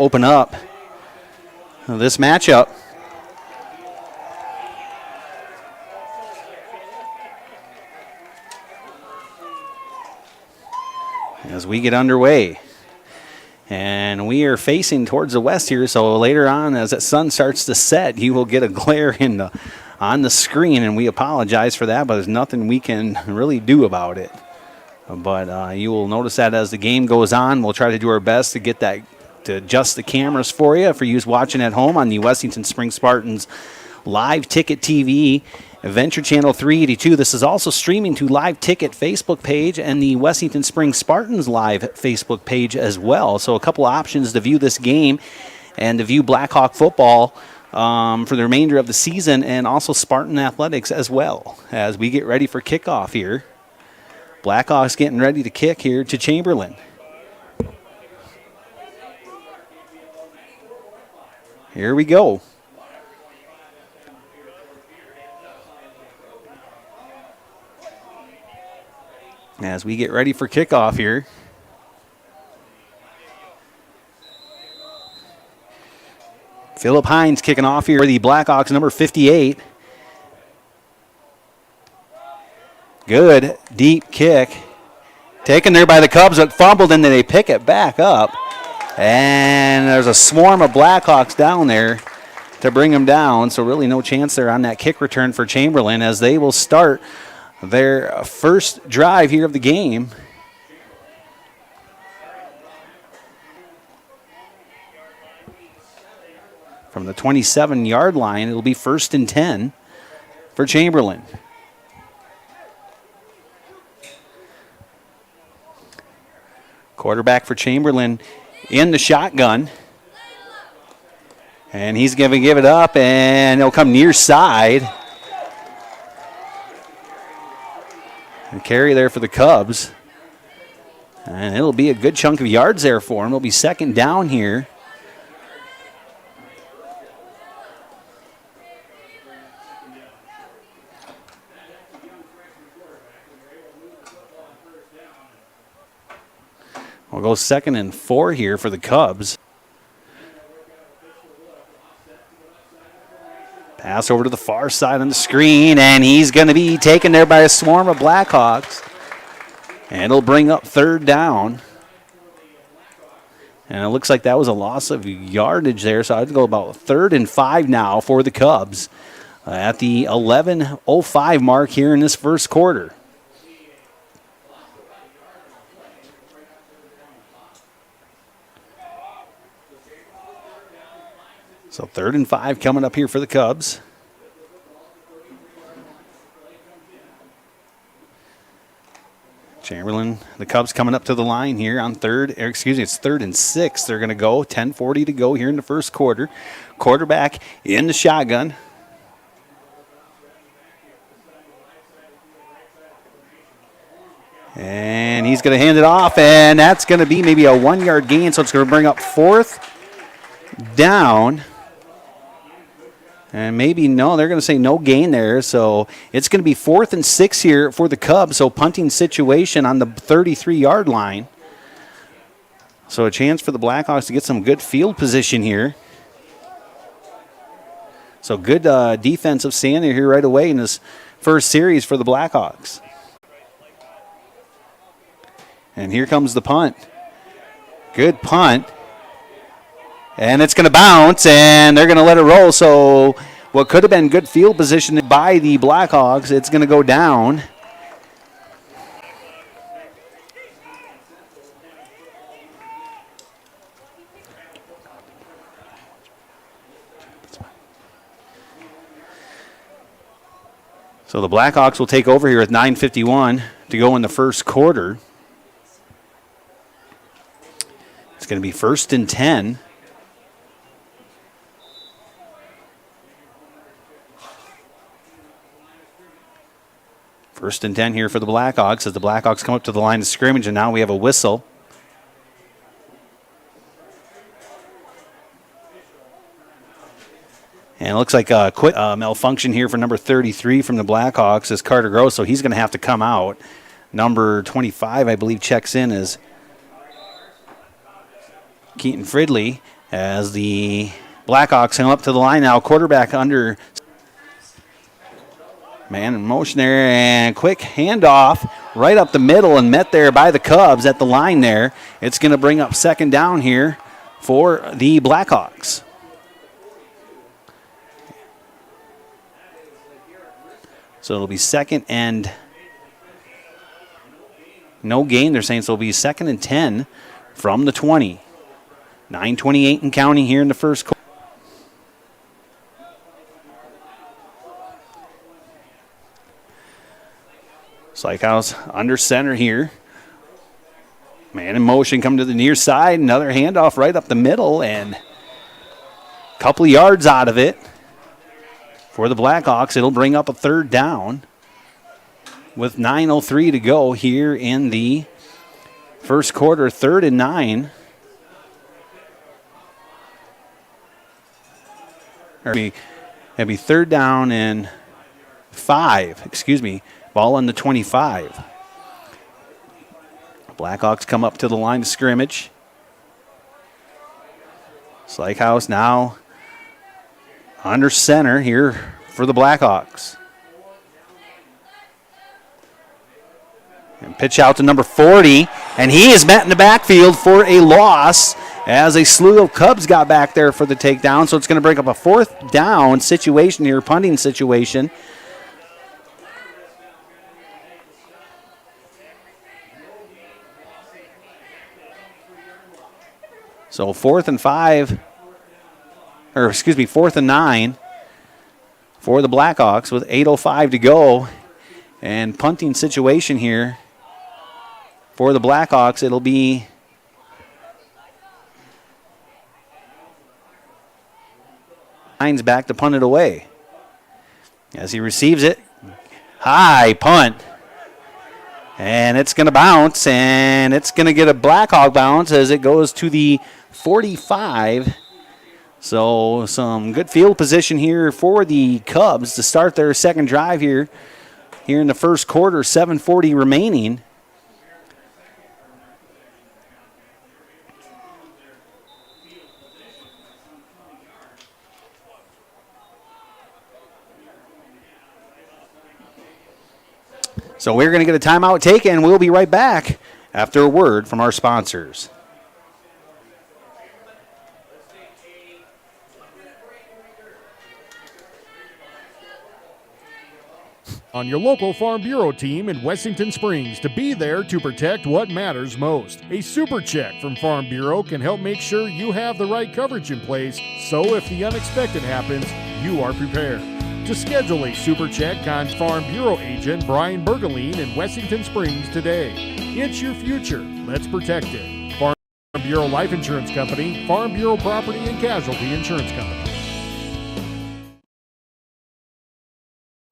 open up this matchup. As we get underway. And we are facing towards the west here, so later on as the sun starts to set, you will get a glare on the screen, and we apologize for that, but there's nothing we can really do about it. But you will notice that as the game goes on, we'll try to do our best to get that, to adjust the cameras for you watching at home on the Westington Spring Spartans Live Ticket TV, Adventure Channel 382. This is also streaming to Live Ticket Facebook page and the Westington Spring Spartans Live Facebook page as well. So a couple options to view this game and to view Blackhawk football for the remainder of the season, and also Spartan athletics as well as we get ready for kickoff here. Blackhawks getting ready to kick here to Chamberlin. Here we go. As we get ready for kickoff here. Philip Hines kicking off here for the Blackhawks, number 58. Good deep kick. Taken there by the Cubs, but fumbled, and then they pick it back up. And there's a swarm of Blackhawks down there to bring them down. So really no chance there on that kick return for Chamberlain, as they will start their first drive here of the game. From the 27-yard line, it'll be 1st and 10 for Chamberlain. Quarterback for Chamberlain in the shotgun. And he's going to give it up, and it'll come near side. And carry there for the Cubs. And it'll be a good chunk of yards there for him. It'll be 2nd down here. We'll go 2nd and 4 here for the Cubs. Pass over to the far side on the screen, and he's going to be taken there by a swarm of Blackhawks. And it'll bring up 3rd down. And it looks like that was a loss of yardage there, so I'd go about 3rd and 5 now for the Cubs at the 11:05 mark here in this first quarter. So 3rd and 5 coming up here for the Cubs. Chamberlain, the Cubs coming up to the line here on it's 3rd and 6. They're going to go 10:40 to go here in the first quarter. Quarterback in the shotgun. And he's going to hand it off, and that's going to be maybe a 1-yard gain, so it's going to bring up 4th down. And maybe no, they're going to say no gain there. So it's going to be 4th and 6 here for the Cubs. So punting situation on the 33-yard line. So a chance for the Blackhawks to get some good field position here. So good defensive standing here right away in this first series for the Blackhawks. And here comes the punt. Good punt. And it's going to bounce, and they're going to let it roll. So what could have been good field position by the Blackhawks, it's going to go down. So the Blackhawks will take over here with 9:51 to go in the first quarter. It's going to be 1st and 10. First and 10 here for the Blackhawks as the Blackhawks come up to the line of scrimmage, and now we have a whistle. And it looks like a quick malfunction here for number 33 from the Blackhawks is Carter Gross, so he's going to have to come out. Number 25, I believe, checks in as Keaton Fridley. as the Blackhawks come up to the line now. Quarterback under man in motion there, and quick handoff right up the middle and met there by the Cubs at the line there. It's going to bring up second down here for the Blackhawks. So it'll be second and no gain. They're saying so it'll be second and 10 from the 20. 9:28 and counting here in the first quarter. Slykehouse under center here. Man in motion, come to the near side. Another handoff right up the middle, and a couple of yards out of it for the Blackhawks. It'll bring up a third down with 9:03 to go here in the first quarter. 3rd and 9. It'd be 3rd down and 5. Ball on the 25. Blackhawks come up to the line of scrimmage. Slykehouse now under center here for the Blackhawks. And pitch out to number 40, and he is met in the backfield for a loss as a slew of Cubs got back there for the takedown. So it's going to break up a 4th down situation here, punting situation. So 4th and 9 for the Blackhawks with 8:05 to go. And punting situation here for the Blackhawks, it'll be Hines back to punt it away. As he receives it, high punt. And it's going to bounce, and it's going to get a Blackhawk bounce as it goes to the 45. So some good field position here for the Cubs to start their second drive here in the first quarter. 7:40 remaining. So we're going to get a timeout taken. We'll be right back after a word from our sponsors. On your local Farm Bureau team in Wessington Springs to be there to protect what matters most. A super check from Farm Bureau can help make sure you have the right coverage in place, so if the unexpected happens, you are prepared. To schedule a super check, on Farm Bureau agent Brian Bergeline in Wessington Springs today. It's your future. Let's protect it. Farm Bureau Life Insurance Company, Farm Bureau Property and Casualty Insurance Company.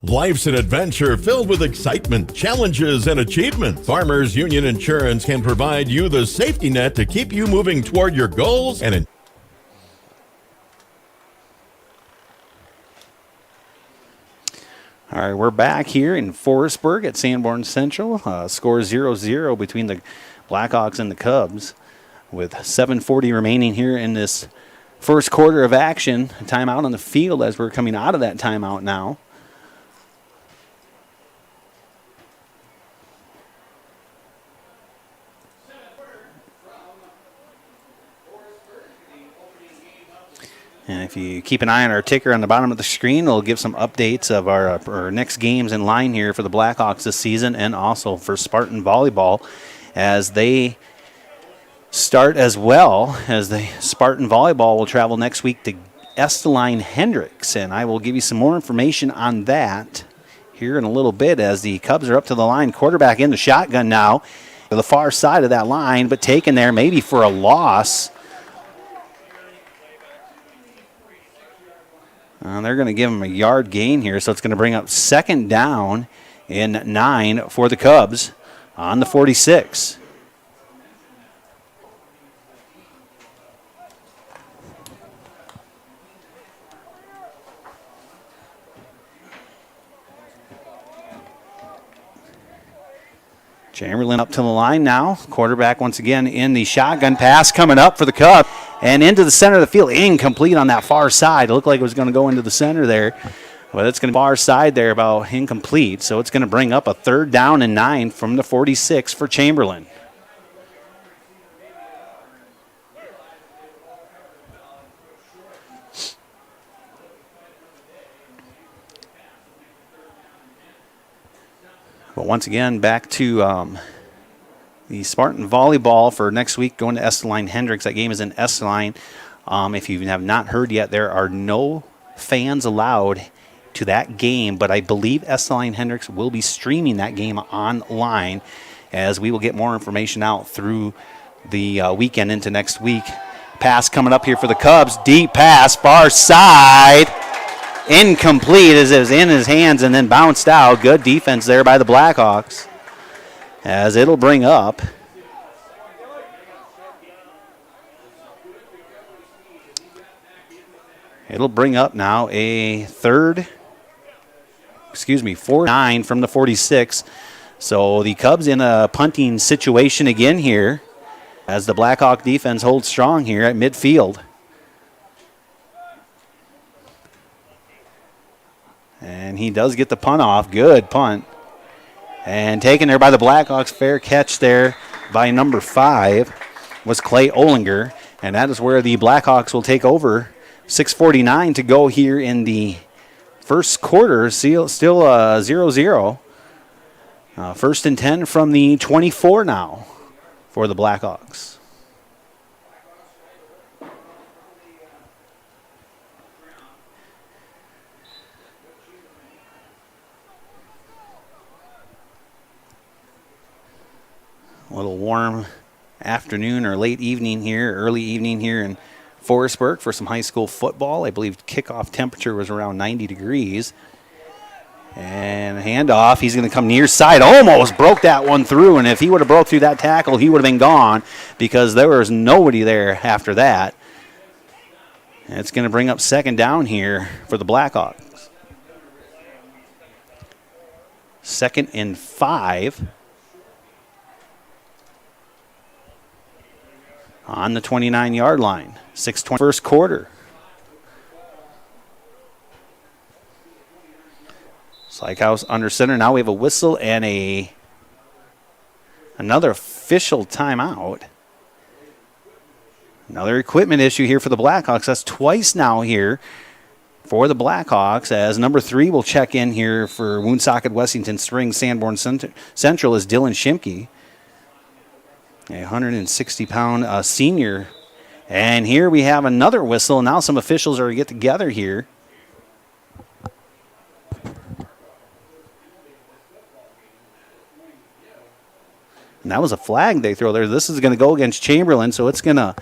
Life's an adventure filled with excitement, challenges, and achievement. Farmers Union Insurance can provide you the safety net to keep you moving toward your goals and All right, we're back here in Forestburg at Sanborn Central. Score 0-0 between the Blackhawks and the Cubs with 7:40 remaining here in this first quarter of action. Timeout on the field as we're coming out of that timeout now. And if you keep an eye on our ticker on the bottom of the screen, it'll give some updates of our next games in line here for the Blackhawks this season, and also for Spartan Volleyball as they start as well. As the Spartan Volleyball will travel next week to Esteline Hendricks, and I will give you some more information on that here in a little bit as the Cubs are up to the line. Quarterback in the shotgun now to the far side of that line, but taken there maybe for a loss. They're going to give him a yard gain here, so it's going to bring up second down and 9 for the Cubs on the 46. Chamberlin up to the line now. Quarterback once again in the shotgun pass coming up for the Cubs. And into the center of the field. Incomplete on that far side. It looked like it was going to go into the center there. But it's going to be far side there, about incomplete. So it's going to bring up a 3rd down and 9 from the 46 for Chamberlin. But once again, back to the Spartan volleyball for next week, going to Esteline Hendricks. That game is in Esteline. If you have not heard yet, there are no fans allowed to that game, but I believe Esteline Hendricks will be streaming that game online, as we will get more information out through the weekend into next week. Pass coming up here for the Cubs. Deep pass, far side. Incomplete as it was in his hands and then bounced out. Good defense there by the Blackhawks, as it'll bring up now a 4-9 from the 46. So the Cubs in a punting situation again here, as the Blackhawk defense holds strong here at midfield. And he does get the punt off. Good punt. And taken there by the Blackhawks. Fair catch there by number 5 was Clay Olinger. And that is where the Blackhawks will take over. 6:49 to go here in the first quarter. Still 0-0. 1st and 10 from the 24 now for the Blackhawks. A little warm afternoon or late evening here, early evening here in Forestburg for some high school football. I believe kickoff temperature was around 90 degrees. And handoff, he's going to come near side. Almost broke that one through, and if he would have broke through that tackle, he would have been gone, because there was nobody there after that. And it's going to bring up 2nd down here for the Blackhawks. 2nd and 5. On the 29-yard line. 6:20 first quarter. Slykehouse under center. Now we have a whistle and another official timeout. Another equipment issue here for the Blackhawks. That's twice now here for the Blackhawks, as number 3 will check in here for Woonsocket Wessington Springs Sanborn Central is Dylan Shimke. A 160-pound senior. And here we have another whistle. Now some officials are going to get together here. And that was a flag they throw there. This is going to go against Chamberlin, so it's going to...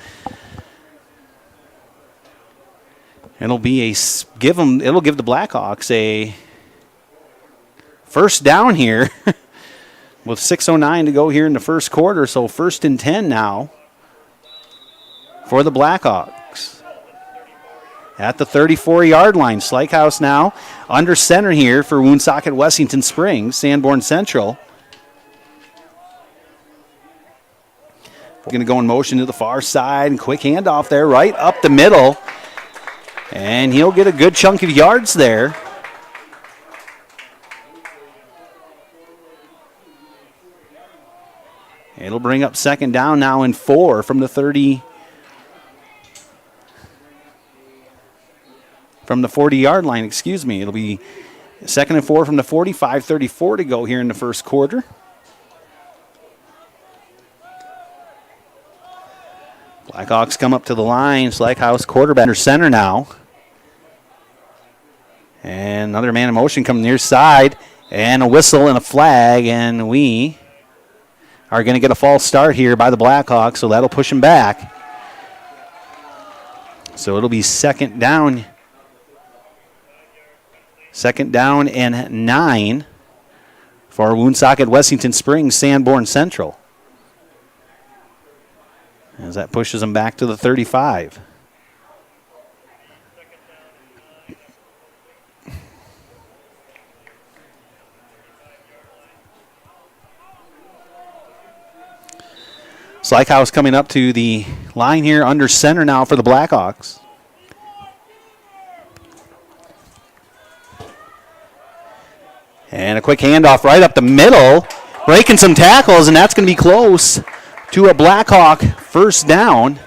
It'll give the Blackhawks a 1st down here. With 6:09 to go here in the first quarter, so 1st and 10 now for the Blackhawks. At the 34-yard line, Slykehouse now under center here for Woonsocket Wessington Springs, Sanborn Central. We're going to go in motion to the far side, and quick handoff there, right up the middle. And he'll get a good chunk of yards there. It'll bring up 2nd down now and 4 from the 30. From the 40-yard line, excuse me. It'll be 2nd and 4 from the 45, 34 to go here in the first quarter. Blackhawks come up to the line. Slykehouse quarterback under center now. And another man in motion coming near side. And a whistle and a flag, and we are going to get a false start here by the Blackhawks, so that'll push him back. So it'll be 2nd down. 2nd down and 9 for Woonsocket Wessington Springs Sanborn Central, as that pushes them back to the 35. Slykehouse coming up to the line here under center now for the Blackhawks. And a quick handoff right up the middle, breaking some tackles, and that's going to be close to a Blackhawk first down.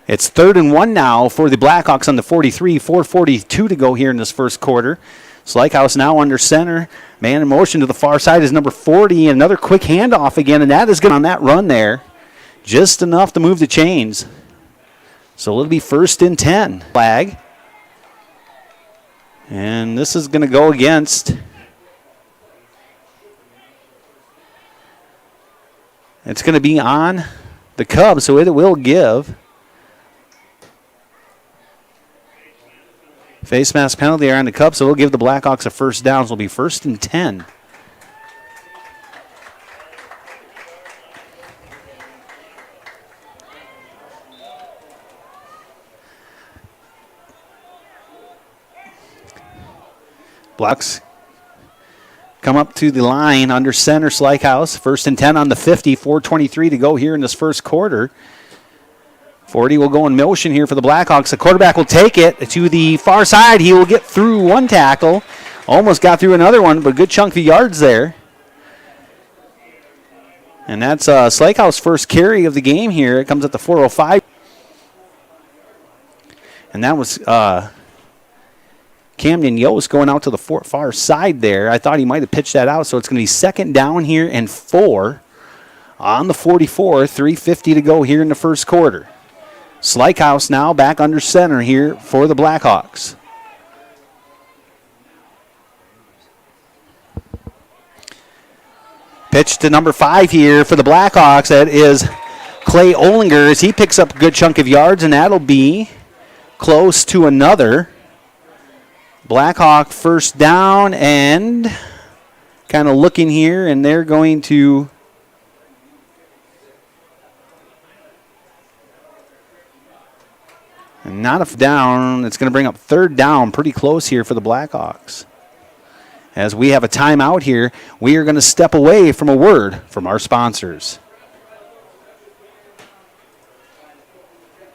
It's 3rd and 1 now for the Blackhawks on the 43, 4:42 to go here in this first quarter. Slykehouse now under center. Man in motion to the far side is number 40. Another quick handoff again, and that is good on that run there. Just enough to move the chains. So it'll be 1st and 10. Flag. And this is going to go against. It's going to be on the Cubs, so it will give. Face mask penalty there on the Cubs, so it'll give the Blackhawks a first down. So it'll be 1st and 10. Blacks come up to the line under center, Slykehouse. 1st and 10 on the 50, 4:23 to go here in this first quarter. 40 will go in motion here for the Blackhawks. The quarterback will take it to the far side. He will get through one tackle. Almost got through another one, but good chunk of yards there. And that's Slykhouse's first carry of the game here. It comes at the 4:05. And that was Camden Yost going out to the far side there. I thought he might have pitched that out, so it's going to be 2nd down here and 4 on the 44. 3:50 to go here in the first quarter. Slykehouse now back under center here for the Blackhawks. Pitch to number 5 here for the Blackhawks. That is Clay Olinger as he picks up a good chunk of yards, and that'll be close to another Blackhawk first down, and kind of looking here, and they're going to not a down. It's going to bring up 3rd down pretty close here for the Blackhawks. As we have a timeout here, we are going to step away from a word from our sponsors.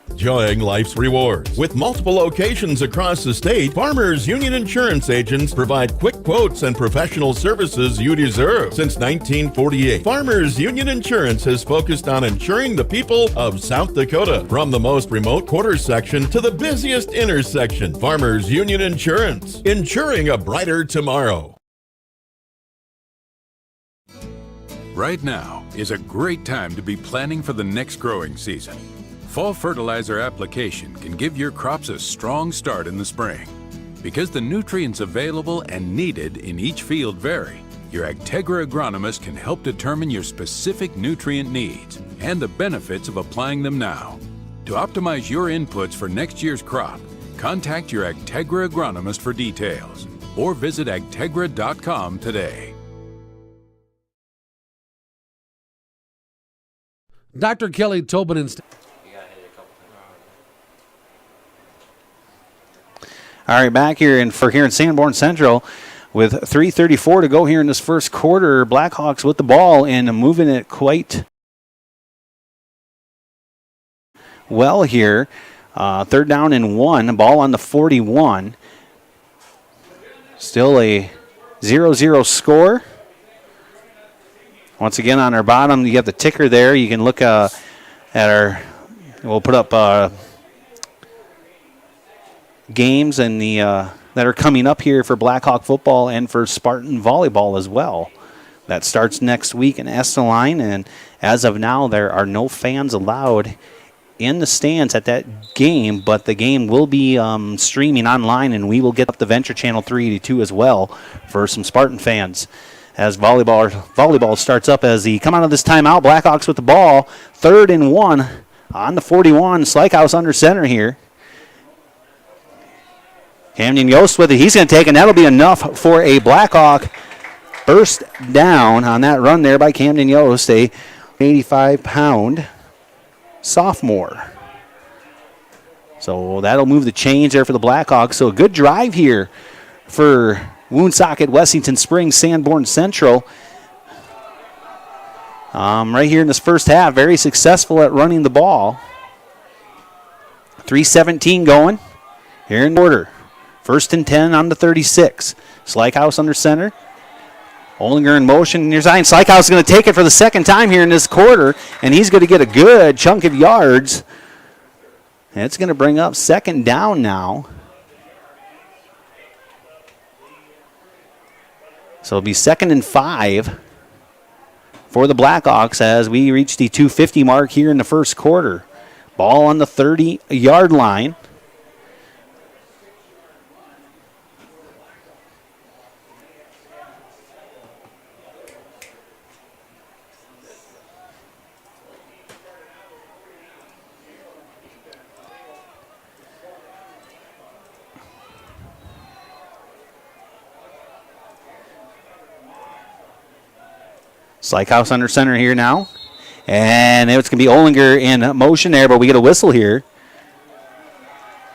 Enjoying life's rewards. With multiple locations across the state, Farmers Union Insurance agents provide quick quotes and professional services you deserve. Since 1948, Farmers Union Insurance has focused on insuring the people of South Dakota. From the most remote quarter section to the busiest intersection, Farmers Union Insurance, insuring a brighter tomorrow. Right now is a great time to be planning for the next growing season. Fall fertilizer application can give your crops a strong start in the spring. Because the nutrients available and needed in each field vary, your Agtegra agronomist can help determine your specific nutrient needs and the benefits of applying them now. To optimize your inputs for next year's crop, contact your Agtegra agronomist for details or visit agtegra.com today. Dr. Kelly Tobin and All right, back here in Sanborn Central with 3:34 to go here in this first quarter. Blackhawks with the ball and moving it quite well here. 3rd down and 1, ball on the 41. Still a 0-0 score. Once again, on our bottom, you have the ticker there. You can look at our, we'll put up games and the that are coming up here for Blackhawk football and for Spartan volleyball as well. That starts next week in Esterline, and as of now, there are no fans allowed in the stands at that game, but the game will be streaming online, and we will get up the Venture Channel 382 as well for some Spartan fans. As volleyball starts up as the come out of this timeout, Blackhawks with the ball, 3rd and 1 on the 41. Slykehouse under center here. Camden Yost with it. He's going to take, and that'll be enough for a Blackhawk first down on that run there by Camden Yost, a 85-pound sophomore. So that'll move the chains there for the Blackhawks. So a good drive here for Woonsocket, Wessington Springs, Sanborn Central. Right here in this first half, very successful at running the ball. 3:17 going here in order. 1st and 10 on the 36. Slykehouse under center. Olinger in motion near Zion. Slykehouse is going to take it for the second time here in this quarter, and he's going to get a good chunk of yards. And it's going to bring up 2nd down now. So it'll be 2nd and 5 for the Blackhawks as we reach the 2:50 mark here in the first quarter. Ball on the 30-yard line. Slykehouse under center here now. And it's going to be Olinger in motion there, but we get a whistle here.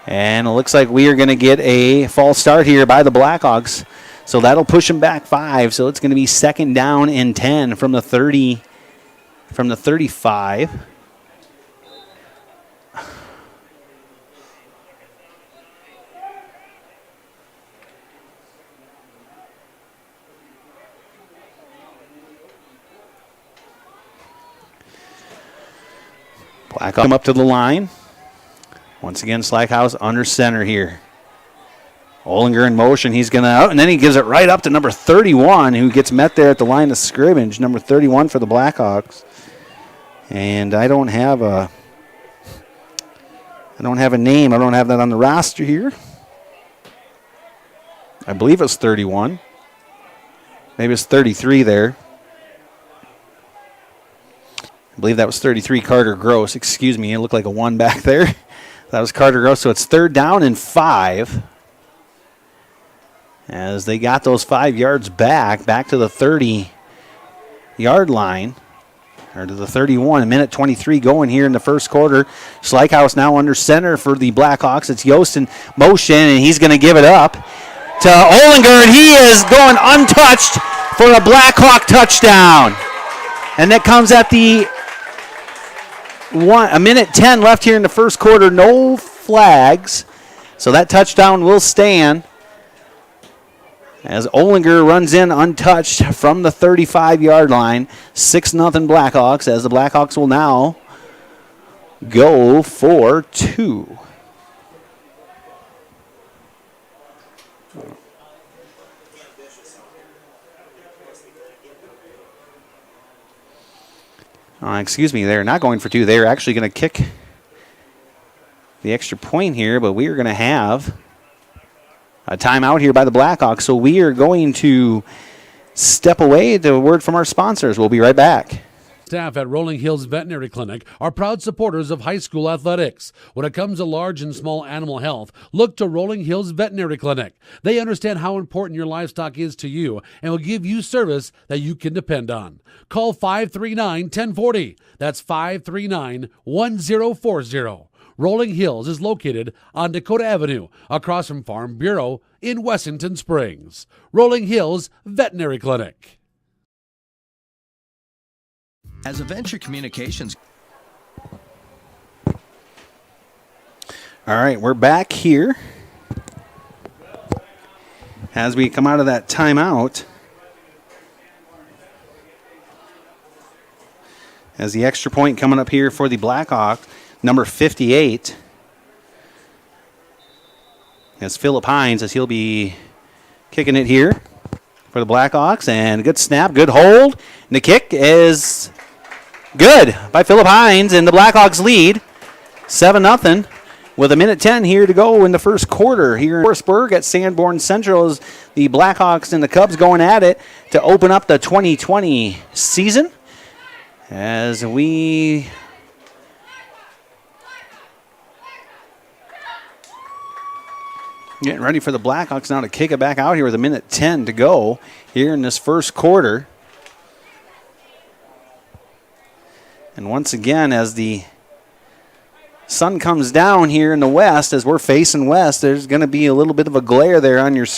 And it looks like we are going to get a false start here by the Blackhawks. So that'll push them back 5. So it's going to be 2nd down and 10 from the 35. Blackhawks come up to the line. Once again, Slykehouse under center here. Olinger in motion. He's going to out, and then he gives it right up to number 31, who gets met there at the line of scrimmage. Number 31 for the Blackhawks. And I don't have a name. I don't have that on the roster here. I believe it's 31. Maybe it's 33 there. I believe that was 33, Carter Gross. Excuse me, it looked like a 1 back there. That was Carter Gross. So it's 3rd down and 5. As they got those 5 yards back to the 30-yard line. Or to the 31. 1:23 going here in the first quarter. Slykehouse now under center for the Blackhawks. It's Yost in motion, and he's going to give it up to Olinger, and he is going untouched for a Blackhawk touchdown. And that comes at the 1:10 left here in the first quarter. No flags. So that touchdown will stand as Olinger runs in untouched from the 35-yard line. 6-0 Blackhawks as the Blackhawks will now go for 2. Excuse me, they're not going for 2. They're actually going to kick the extra point here, but we are going to have a timeout here by the Blackhawks. So we are going to step away to a word from our sponsors. We'll be right back. Staff at Rolling Hills Veterinary Clinic are proud supporters of high school athletics. When it comes to large and small animal health, look to Rolling Hills Veterinary Clinic. They understand how important your livestock is to you and will give you service that you can depend on. Call 539-1040. That's 539-1040. Rolling Hills is located on Dakota Avenue, across from Farm Bureau in Wessington Springs. Rolling Hills Veterinary Clinic. As a venture communications. All right, we're back here. As we come out of that timeout, as the extra point coming up here for the Blackhawks, number 58. As Philip Hines, as he'll be kicking it here for the Blackhawks. And a good snap, good hold. And the kick is good by Philip Hines, and the Blackhawks lead 7-0 with 1:10 here to go in the first quarter here in Forestburg at Sanborn Central as the Blackhawks and the Cubs going at it to open up the 2020 season. As we Getting ready for the Blackhawks now to kick it back out here with 1:10 to go here in this first quarter. And once again, as the sun comes down here in the west, as we're facing west, there's going to be a little bit of a glare there on your screen.